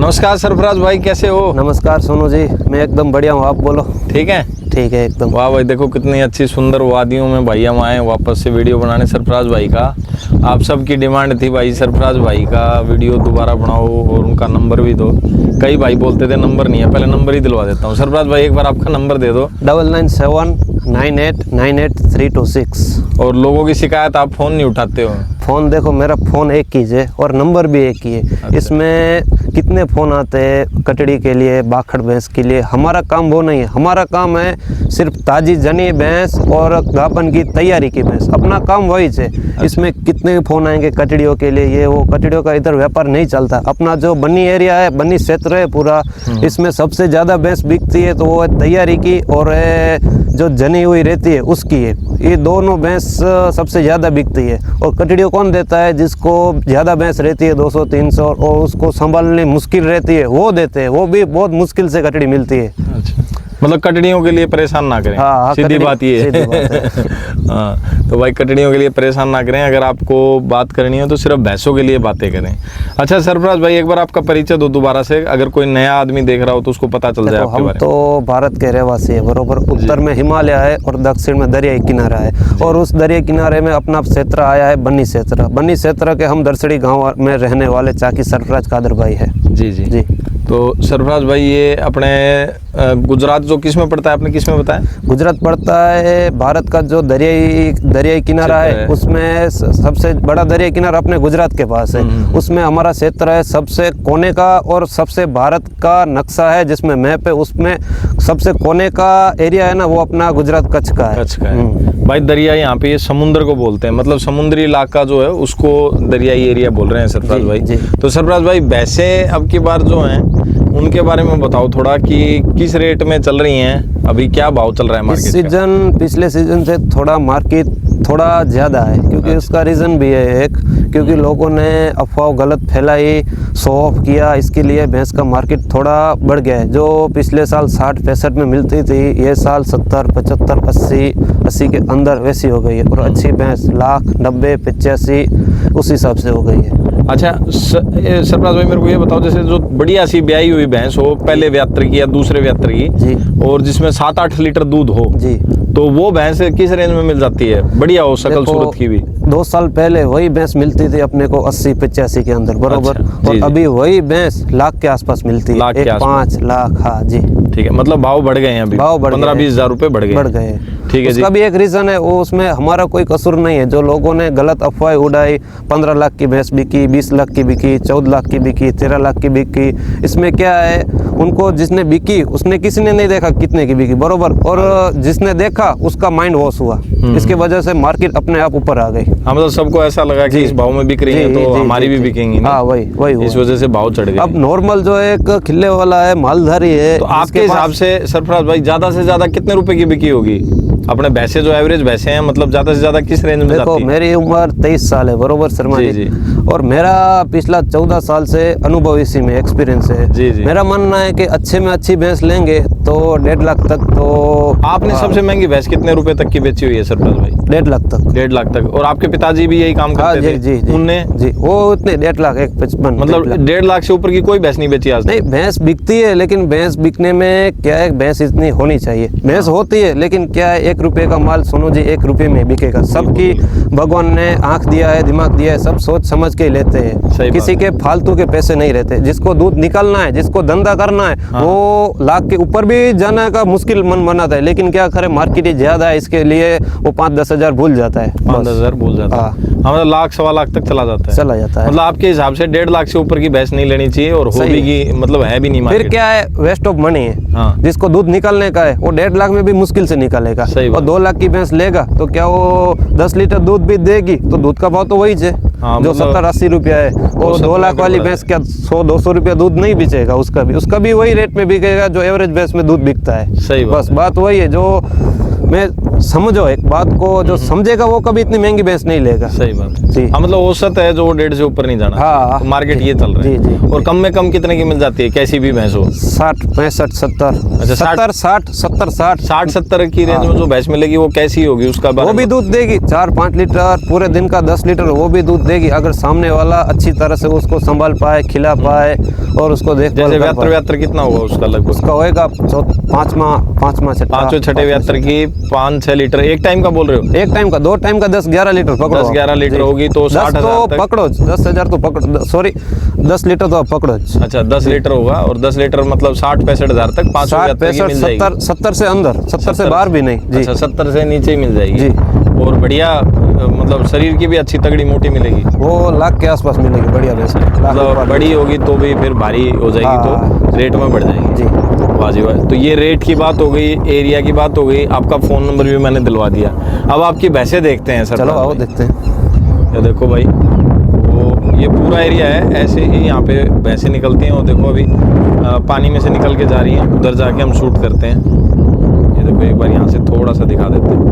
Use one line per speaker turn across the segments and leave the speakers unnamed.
नमस्कार सरफराज भाई, कैसे हो?
नमस्कार सोनू जी, मैं एकदम बढ़िया हूँ। आप बोलो।
ठीक है।
ठीक है एकदम।
वाह भाई, देखो कितनी अच्छी सुंदर वादियों में भाई हम आए वापस से वीडियो बनाने सरफराज भाई का। आप सबकी डिमांड थी भाई सरफराज भाई का वीडियो दोबारा बनाओ और उनका नंबर भी दो। कई भाई बोलते थे नंबर नहीं है, पहले नंबर ही दिलवा देता हूँ। सरफराज भाई एक बार आपका नंबर दे दो।
9979898326।
और लोगों की शिकायत, आप फ़ोन नहीं उठाते हो।
फ़ोन देखो, मेरा फ़ोन एक ही है और नंबर भी एक ही है।
अच्छा।
इसमें कितने फ़ोन आते हैं कटड़ी के लिए, बाखड़ भैंस के लिए। हमारा काम वो नहीं है। हमारा काम है सिर्फ ताज़ी जनी भैंस और गापन की तैयारी की भैंस। अपना काम वही है। इसमें कितने फ़ोन आएंगे कटड़ियों के लिए, ये वो, कटड़ियों का इधर व्यापार नहीं चलता। अपना जो बन्नी एरिया है, बन्नी क्षेत्र है पूरा, इसमें सबसे ज़्यादा भैंस बिकती है तो वो है तैयारी की और जो जनी हुई रहती है उसकी है। ये दोनों भैंस सबसे ज़्यादा बिकती है। और कटड़ियों कौन देता है? जिसको ज़्यादा भैंस रहती है 200-300 और उसको संभालनी मुश्किल रहती है, वो देते हैं। वो भी बहुत मुश्किल से कटड़ी मिलती है।
अच्छा, मतलब कटड़ियों के लिए परेशान ना करें।
हाँ,
सीधी बात ये
सीधी बात है।
हाँ, तो भाई कटड़ियों के लिए परेशान ना करें। अगर आपको बात करनी हो तो सिर्फ भैंसों के लिए बातें करें। अच्छा सरफराज भाई, एक बार आपका परिचय दो दोबारा से, अगर कोई नया आदमी देख रहा हो तो उसको पता चल जाए आपके
हम
बारे में।
तो भारत के रहवासी है बरोबर। उत्तर में हिमालय है और दक्षिण में दरियाई किनारा है। और उस दरियाई किनारे में अपना क्षेत्र आया है बन्नी क्षेत्र। बन्नी क्षेत्र के हम दरसड़ी गाँव में रहने वाले चाकी सरफराज कादर भाई है।
जी जी
जी।
तो सरफराज भाई, ये अपने गुजरात जो किस में पड़ता है, आपने किस में बताया?
गुजरात पड़ता है। भारत का जो दरियाई किनारा है उसमें सबसे बड़ा दरियाई किनारा अपने गुजरात के पास है। उसमें हमारा क्षेत्र है सबसे कोने का और सबसे भारत का नक्शा है जिसमें मैप है, उसमें सबसे कोने का एरिया है ना, वो अपना गुजरात कच्छ का है।
कच्छ का है भाई। दरिया यहाँ पे ये समुद्र को बोलते हैं, मतलब समुद्री इलाका जो है उसको दरियाई एरिया बोल रहे हैं सरफराज भाई। तो सरफराज भाई, वैसे अब की बार जो हैं उनके बारे में बताओ थोड़ा कि किस रेट में चल रही हैं, अभी क्या भाव चल रहा है मार्केट का?
सीजन पिछले सीजन से थोड़ा मार्केट थोड़ा ज़्यादा है, क्योंकि
अच्छा।
उसका रीज़न भी है एक, क्योंकि लोगों ने अफवाह गलत फैलाई, शो ऑफ किया, इसके लिए भैंस का मार्केट थोड़ा बढ़ गया है। जो पिछले साल 60-65 में मिलती थी, ये साल 70, 75, 80 के अंदर वैसी हो गई है। और अच्छी भैंस 1,90,85 उस हिसाब से हो गई है।
अच्छा सरफराज भाई, मेरे को ये बताओ, जैसे जो बढ़िया सी ब्याई हुई भैंस हो, पहले व्यात्र की या दूसरे व्यात्र की
जी,
और जिसमें 7-8 लीटर दूध हो जी, तो वो भैंस किस रेंज में मिल जाती है? बढ़िया हो, शकल सूरत की भी।
2 साल पहले वही भैंस मिलती थी अपने को 80-85 के अंदर बरोबर।
अच्छा,
और अभी वही भैंस लाख के आसपास मिलती है। 5 लाख। हाँ जी,
ठीक है। मतलब भाव बढ़ गए हैं अभी,
भाव
15-20 हज़ार रुपए बढ़ गए। ठीक है जी।
उसका भी एक रीज़न है, वो उसमें हमारा कोई कसूर नहीं है। जो लोगों ने गलत अफवाहें उड़ाई, 15 लाख की भैंस बिकी, 20 लाख की बिकी, 14 लाख की बिकी, 13 लाख की बिकी, इसमें क्या है, उनको जिसने बिकी उसने किसी ने नहीं देखा कितने की बिकी बरोबर, और जिसने देखा उसका माइंड वॉश हुआ। इसके वजह से मार्केट अपने आप ऊपर आ गई।
हाँ, मतलब सबको ऐसा लगा कि इस भाव में बिक रही है तो हमारी भी बिकेंगी ना।
हाँ, वही
इस वजह से भाव चढ़ गए।
अब नॉर्मल जो एक खिले वाला है, मालधारी है,
तो आपके हिसाब से सरफराज भाई ज्यादा से ज्यादा कितने रुपए की बिकी होगी? अपने भैंसे जो एवरेज भैंसे हैं, मतलब ज्यादा से ज्यादा किस रेंज में जाती है?
देखो, मेरी उम्र 23 साल है बरोबर शर्मा जी। और मेरा पिछला 14 साल से अनुभव इसी में एक्सपीरियंस है।
जी।
मेरा मानना है कि अच्छे में अच्छी भैंस लेंगे तो 1.5 लाख तक। तो
आपने सबसे महंगी भैंस कितने रुपए तक की बेची हुई है सरफराज भाई?
1.5 लाख तक।
1.5 लाख तक। और आपके पिताजी भी यही काम करते थे?
जी,
उनने
जी, वो उतने 1.5 लाख 1.55,
मतलब 1.5 लाख से ऊपर की कोई भैंस नहीं बेची आज?
नहीं, भैंस बिकती है, लेकिन भैंस बिकने में क्या है, भैंस इतनी होनी चाहिए। भैंस होती है, लेकिन क्या है, 1 रुपये का माल सोनू जी 1 रुपये में बिकेगा। सबकी भगवान ने आंख दिया है, दिमाग दिया है, सब सोच समझ के लेते हैं। किसी के फालतू के पैसे नहीं रहते। जिसको दूध निकालना है, जिसको धंधा करना है, वो लाख के ऊपर भी जाने का मुश्किल मन बनाता है। लेकिन क्या करे, मार्केट ज्यादा है, इसके लिए वो 5-10 हज़ार भूल जाता है।
5-10 हज़ार भूल जाता है। मतलब लाख 1.25 लाख तक चला जाता है। मतलब आपके हिसाब से 1.5 लाख से ऊपर की भैंस नहीं लेनी चाहिए, और हो भी की मतलब है भी नहीं मार्केट।
फिर क्या है, वेस्ट ऑफ मनी है। जिसको दूध निकालने का है वो 1.5 लाख में भी मुश्किल से निकालेगा। और 2 लाख की भैंस लेगा तो क्या वो 10 लीटर दूध भी देगी? तो दूध का भाव तो वही है जो 70-80 रुपया है। वो 2 लाख वाली भैंस क्या 100-200 रुपया दूध नहीं बिचेगा? उसका भी वही रेट में बिकेगा जो एवरेज भैंस में दूध बिकता है।
सही
बस बात वही है। जो मैं समझो एक बात को, जो समझेगा वो कभी इतनी महंगी भैंस नहीं लेगा।
सही बात
जी।
हाँ, मतलब औसत है जो 1.5 से ऊपर नहीं जाना।
हाँ,
तो मार्केट ये चल रहा है।
जी, जी।
और कम में कम कितने की मिल जाती है कैसी भी भैंस हो?
60 65 70
अच्छा,
70 60 70 60
60-70 की रेंज में जो भैंस मिलेगी वो कैसी होगी उसका
वो भी दूध देगी 4-5 लीटर, पूरे दिन का 10 लीटर वो भी दूध देगी, अगर सामने वाला अच्छी तरह से उसको संभाल पाए, खिला पाए और उसको देख
जैसे व्यात्र कितना होगा उसका लगभग?
उसका होएगा 5वां
6 व्यात्र की 5-6 लीटर एक टाइम का बोल रहे हो?
एक टाइम का, 2 टाइम का 10-11 लीटर पकड़ो।
10-11 लीटर होगी तो 60,000
तो पकड़ो, 10,000 तो पकड़ो, सॉरी 10 लीटर तो आप पकड़ो।
अच्छा 10 लीटर होगा, और 10 लीटर मतलब 60-65 हज़ार तक 5
70 से अंदर, 70 से बाहर भी नहीं जी।
अच्छा 70 से नीचे ही मिल जाएगी
जी।
और बढ़िया मतलब शरीर की भी अच्छी तगड़ी मोटी मिलेगी?
वो लाख के आसपास मिलेगी, बढ़िया भैंस।
मतलब बड़ी होगी तो भी फिर भारी हो जाएगी तो रेट में बढ़ जाएगी जी। वाह जी वाह। तो ये रेट की बात हो गई, एरिया की बात हो गई, आपका फ़ोन नंबर भी मैंने दिलवा दिया। अब आपकी भैंसें देखते हैं सर।
चलो आओ देखते हैं।
ये देखो भाई, वो ये पूरा एरिया है, ऐसे ही यहाँ पे भैंसें निकलती हैं। और देखो अभी पानी में से निकल के जा रही हैं, उधर जाके हम शूट करते हैं। ये देखो एक बार यहाँ से थोड़ा सा दिखा देते हैं।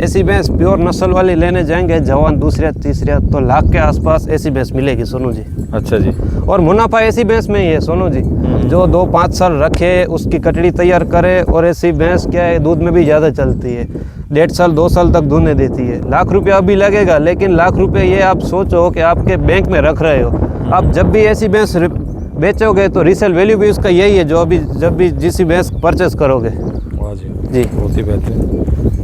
ऐसी भैंस प्योर नस्ल वाली लेने जाएंगे जवान दूसरे तीसरे तो लाख के आसपास ऐसी भैंस मिलेगी सोनू जी।
अच्छा जी।
और मुनाफा ऐसी भैंस में ही है सोनू जी, जो 2-5 साल रखे, उसकी कटड़ी तैयार करे, और ऐसी भैंस क्या है दूध में भी ज़्यादा चलती है, 1.5 साल 2 साल तक दूधने देती है। लाख रुपया अभी लगेगा, लेकिन लाख रुपये ये आप सोचो कि आपके बैंक में रख रहे हो, आप जब भी ऐसी भैंस बेचोगे तो रीसेल वैल्यू भी उसका यही है जो अभी जब भी जिस भैंस परचेस करोगे।
वाह जी
जी,
बहुत ही बेहतरीन।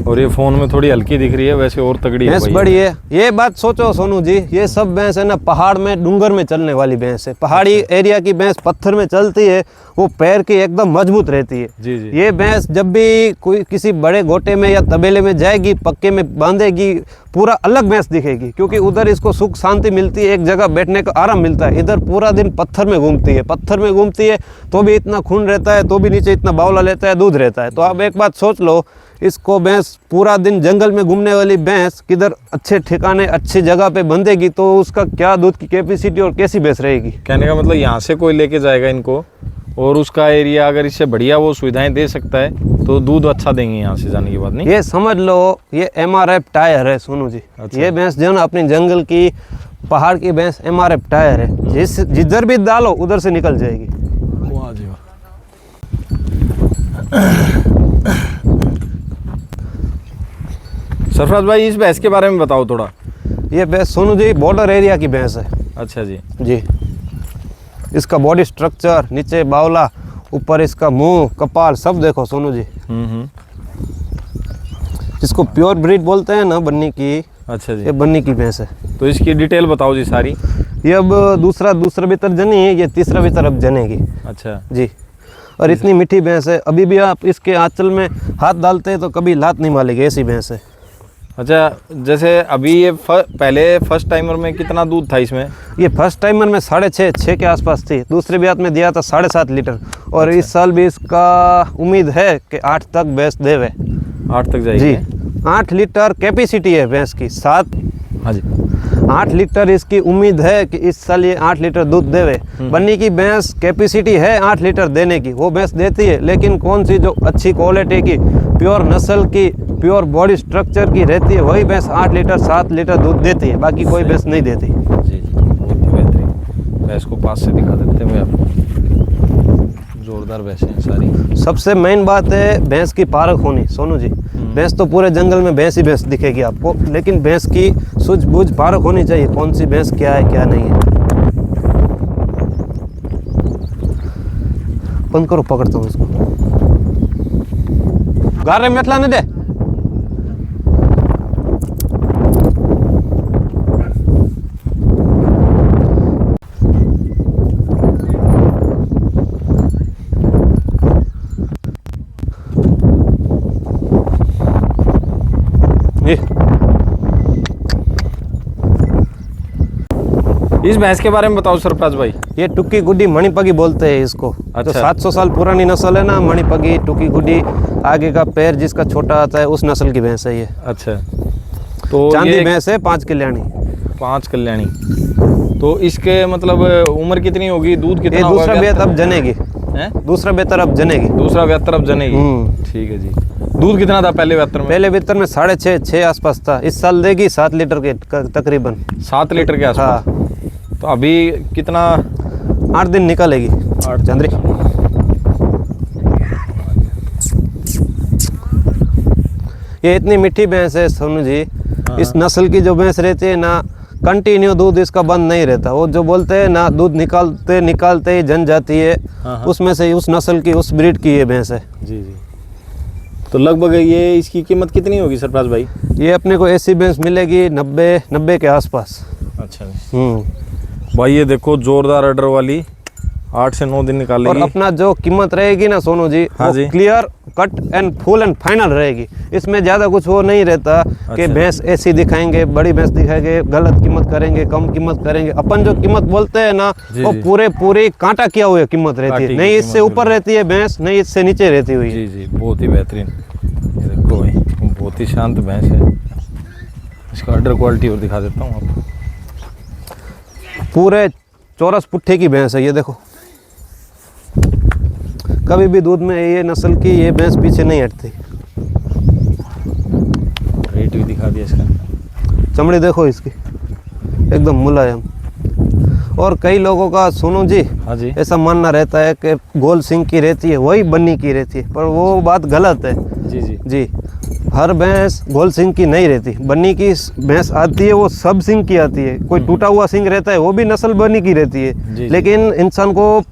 और ये फ़ोन में थोड़ी हल्की दिख रही है, वैसे और तगड़ी
भैंस बड़ी है। ये बात सोचो सोनू जी, ये सब भैंस है ना पहाड़ में डूंगर में चलने वाली भैंस है। पहाड़ी एरिया की भैंस पत्थर में चलती है, वो पैर की एकदम मजबूत रहती है।
जी जी।
ये भैंस जब भी कोई किसी बड़े गोटे में या तबेले में जाएगी, पक्के में बांधेगी, पूरा अलग भैंस दिखेगी, क्योंकि उधर इसको सुख शांति मिलती है, एक जगह बैठने का आराम मिलता है। इधर पूरा दिन पत्थर में घूमती है, पत्थर में घूमती है तो भी इतना खून रहता है, तो भी नीचे इतना बावला लेता है, दूध रहता है। तो आप एक बात सोच लो, इसको भैंस पूरा दिन जंगल में घूमने वाली भैंस किधर अच्छे ठिकाने अच्छी जगह पे बंधेगी तो उसका क्या दूध की कैपेसिटी और कैसी भैंस रहेगी।
कहने का मतलब यहाँ से कोई लेके जाएगा इनको और उसका एरिया अगर इससे बढ़िया वो सुविधाएं दे सकता है तो दूध अच्छा देंगे यहाँ से जाने की बात नहीं।
ये समझ लो, ये MRF टायर है सोनू जी।
अच्छा।
ये भैंस जो ना अपनी जंगल की पहाड़ की भैंस MRF टायर है, जिधर भी डालो उधर से निकल जाएगी।
वाह जी वाह। सरफराज भाई इस भैंस के बारे में बताओ थोड़ा।
ये भैंस सोनू जी बॉर्डर एरिया की भैंस है।
अच्छा जी।
जी, इसका बॉडी स्ट्रक्चर, नीचे बावला, ऊपर इसका मुंह कपाल सब देखो सोनू जी। इसको प्योर ब्रीड बोलते हैं ना बन्नी की।
अच्छा जी।
ये बन्नी की भैंस है।
तो इसकी डिटेल बताओ जी सारी।
ये अब दूसरा भीतर जनी है, ये तीसरा भीतर अब जनेगी।
अच्छा
जी। और इतनी मीठी भैंस है, अभी भी आप इसके आंचल में हाथ डालते हैं तो कभी लात नहीं मारेगी, ऐसी भैंस है।
अच्छा, जैसे अभी ये पहले फर्स्ट टाइमर में कितना दूध था इसमें?
ये फर्स्ट टाइमर में 6.5 के आसपास थी, दूसरे ब्यात में दिया था 7.5 लीटर, और
अच्छा।
इस साल भी इसका उम्मीद है कि 8 तक भैंस देवे।
8 तक जाएगी?
जी, 8 लीटर कैपेसिटी है भैंस की। 7
हाँ जी
8 लीटर इसकी उम्मीद है कि इस साल ये 8 लीटर दूध देवे। बन्नी की भैंस कैपेसिटी है 8 लीटर देने की, वो भैंस देती है, लेकिन कौन सी जो अच्छी क्वालिटी की प्योर नस्ल की प्योर बॉडी स्ट्रक्चर की रहती है वही भैंस 8 लीटर 7 लीटर दूध देती है, बाकी कोई भैंस नहीं देती।
जी जी बहुत ही बेहतरीन। भैंस को पास से दिखा देते हैं आपको, जोरदार भैंसें हैं सारी।
सबसे मेन बात है भैंस की पारख होनी सोनू जी। भैंस तो पूरे जंगल में भैंस ही भैंस दिखेगी आपको, लेकिन भैंस की सूझबूझ पारख होनी चाहिए, कौन सी भैंस क्या है क्या नहीं है। बंद करो, पकड़ता हूँ इसको। गारे में लाने दे।
इस भैंस के बारे में बताओ सरफराज भाई।
ये टुक्की गुड्डी मणिपगी बोलते हैं इसको।
अच्छा।
तो 700 साल पुरानी नस्ल है ना मणिपगी टुक्की गुड्डी, आगे का पैर जिसका छोटा आता है उस नस्ल की भैंस है ये।
अच्छा, तो
चांदी
ये
भैंस है, 5 कल्याणी।
5 कल्याणी। तो इसके मतलब उम्र कितनी होगी, दूध
ये
कितना
दूसरा
होगा?
बेहतर अब जनेगी,
हैं?
दूसरा बेहतर अब जनेगी।
दूसरा बेहतर अब जनेगी। ठीक है जी। दूध कितना था पहले बेहतर में?
पहले बेहतर में 6.5 आसपास था, इस साल देगी 7 लीटर के तकरीबन।
7 लीटर के आसपास।
हाँ,
तो अभी कितना?
8 दिन निकालेगी
8
चंद्री। ये इतनी मीठी भैंस है सोनू जी। इस नस्ल की जो भैंस रहती है ना, कंटिन्यू दूध इसका बंद नहीं रहता। वो जो बोलते हैं ना, दूध निकालते निकालते ही जन जाती है, उसमें से उस नस्ल की, उस ब्रीड की ये भैंस है।
जी जी। तो लगभग ये इसकी कीमत कितनी होगी सरफराज भाई?
ये अपने को ऐसी भैंस मिलेगी 90 के आसपास।
अच्छा भाई, ये देखो जोरदार ऑर्डर वाली, 8 से 9 दिन निकालेगी।
और अपना जो कीमत रहेगी ना सोनू जी,
हाँ
वो
जी।
Clear cut and full and final रहेगी। इसमें ज़्यादा कुछ वो नहीं रहता कि
अच्छा।
भैंस ऐसी दिखाएंगे, बड़ी भैंस दिखाएंगे, गलत कीमत करेंगे, कम कीमत करेंगे। अपन जो कीमत बोलते हैं ना,
जी,
वो
जी।
पूरे कांटा किया हुआ कीमत रहती
काटी
है,
की
नहीं इससे
कीमत
ऊपर रहती है भैंस, नहीं इससे नीचे रहती हुई है।
जी जी, बहुत ही बेहतरीन। ये देखो भाई, बहुत ही शांत भैंस है। इसका ऑर्डर क्वालिटी और दिखा देता हूँ आपको।
पूरे चौरस पुट्ठे की भैंस है, ये देखो। कभी भी दूध में ये नस्ल की ये भैंस पीछे नहीं हटती।
रेट भी दिखा दिया इसका।
चमड़ी देखो इसकी, एकदम मुलायम। और कई लोगों का सोनू जी
हाँ जी।
ऐसा मानना रहता है कि गोल सिंह की रहती है वही बन्नी की रहती है, पर वो बात गलत है
जी जी।
जी। हर भैंस गोल सिंह की नहीं रहती। बन्नी की भैंस आती है वो सब सिंह की आती है। कोई टूटा हुआ सिंह रहता है वो भी नस्ल बन्नी की रहती है।
जी।
लेकिन इंसान को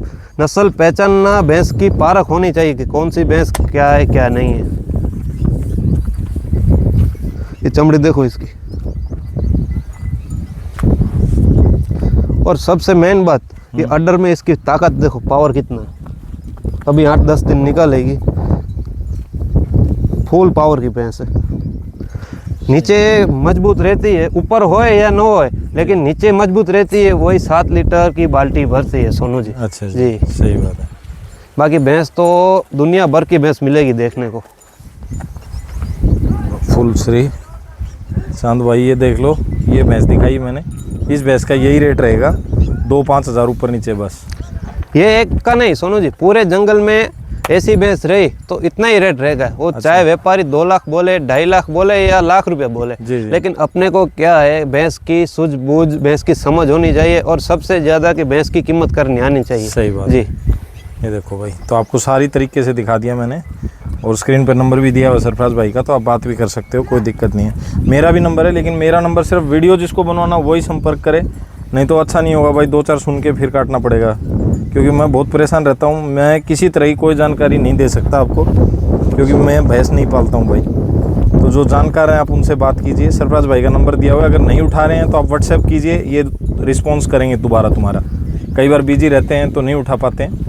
नस्ल पहचानना, भैंस की पारख होनी चाहिए कि कौन सी भैंस क्या है क्या नहीं है। ये चमड़ी देखो इसकी। और सबसे मेन बात, ये अड्डर में इसकी ताकत देखो, पावर कितना है। अभी 8-10 दिन निकालेगी, फुल पावर की भैंस है। नीचे मजबूत रहती है, ऊपर होए या न होए, लेकिन नीचे मजबूत रहती है। वही 7 लीटर की बाल्टी भरती है सोनू जी।
अच्छा जी, सही बात है।
बाकी भैंस तो दुनिया भर की भैंस मिलेगी देखने को।
फुल श्री चांद भाई, ये देख लो, ये भैंस दिखाई मैंने। इस भैंस का यही रेट रहेगा, 2-5 हज़ार ऊपर नीचे बस।
ये एक का नहीं सोनू जी, पूरे जंगल में ऐसी भैंस रही तो इतना ही रेट रहेगा। वो चाहे व्यापारी 2 लाख बोले, 2.5 लाख बोले या लाख रुपए बोले,
जी जी।
लेकिन अपने को क्या है, भैंस की सूझबूझ, भैंस की समझ होनी चाहिए, और सबसे ज़्यादा कि भैंस की कीमत करनी आनी चाहिए।
सही बात
जी।
ये देखो भाई, तो आपको सारी तरीके से दिखा दिया मैंने, और स्क्रीन पर नंबर भी दिया हुआ सरफराज भाई का, तो आप बात भी कर सकते हो, कोई दिक्कत नहीं है। मेरा भी नंबर है, लेकिन मेरा नंबर सिर्फ वीडियो जिसको बनवाना वही संपर्क करे, नहीं तो अच्छा नहीं होगा भाई। 2-4 सुन के फिर काटना पड़ेगा, क्योंकि मैं बहुत परेशान रहता हूँ। मैं किसी तरह की कोई जानकारी नहीं दे सकता आपको, क्योंकि मैं भैंस नहीं पालता हूँ भाई। तो जो जानकार हैं आप उनसे बात कीजिए। सरफराज भाई का नंबर दिया हुआ है, अगर नहीं उठा रहे हैं तो आप व्हाट्सएप कीजिए, ये रिस्पॉन्स करेंगे दोबारा तुम्हारा। कई बार बिजी रहते हैं तो नहीं उठा पाते हैं।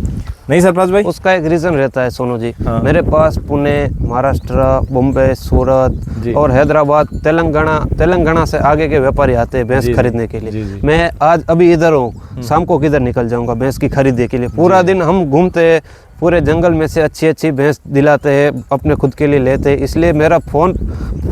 नहीं सरफराज भाई,
उसका एक रीज़न रहता है सोनू जी।
हाँ।
मेरे पास पुणे, महाराष्ट्र, बॉम्बे, सूरत
जी।
और हैदराबाद, तेलंगाना से आगे के व्यापारी आते हैं भैंस
जी,
खरीदने के लिए।
जी, जी।
मैं आज अभी इधर हूँ, शाम को किधर निकल जाऊँगा भैंस की खरीदी के लिए। पूरा दिन हम घूमते हैं, पूरे जंगल में से अच्छी अच्छी भैंस दिलाते हैं, अपने खुद के लिए लेते हैं। इसलिए मेरा फ़ोन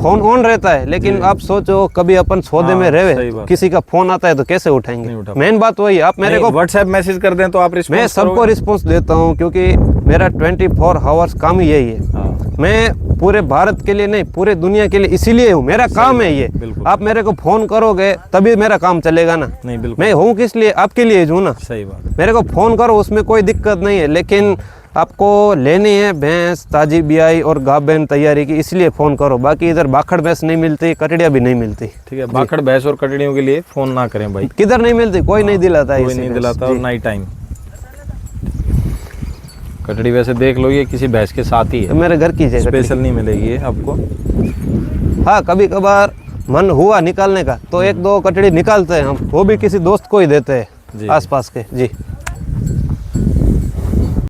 ऑन रहता है। लेकिन आप सोचो, कभी अपन सौदे में
सही
रहे,
बात।
किसी का फ़ोन आता है तो कैसे उठाएंगे?
नहीं उठा
मेन बात वही है, आप मेरे को
व्हाट्सएप मैसेज कर दें तो आप रिस्पॉन्स
मैं सबको रिस्पॉन्स देता हूँ, क्योंकि मेरा 24 आवर्स काम ही यही है।
हाँ।
मैं पूरे भारत के लिए नहीं, पूरे दुनिया के लिए इसीलिए हूँ, मेरा काम है ये।
बिल्कुल।
आप मेरे को फ़ोन करोगे तभी मेरा काम चलेगा ना।
नहीं, बिल्कुल।
मैं हूँ किस लिए? आपके लिए हूँ ना।
सही बात है।
मेरे को फ़ोन करो, उसमें कोई दिक्कत नहीं है, लेकिन आपको लेनी है भैंस ताजी बियाई और गाभन तैयारी की, इसलिए फ़ोन करो। बाकी इधर बाखड़ भैंस नहीं मिलती, कटड़िया भी नहीं मिलती।
ठीक है, बाखड़ भैंस और कटड़ियों के लिए फ़ोन ना करें भाई,
किधर नहीं मिलती, कोई नहीं दिलाता है
कोई
इसे
नहीं
भैंस।
दिलाता, और
जी।
ना ही टाइम। कटड़ी वैसे देख लो, ये किसी भैंस के साथ ही है,
मेरे घर की जगह
स्पेशल नहीं मिलेगी ये आपको।
हाँ, कभी कभार मन हुआ निकालने का तो 1-2 कटड़ी निकालते हैं हम, वो भी किसी दोस्त को ही देते
जी।
हैं आसपास के। जी।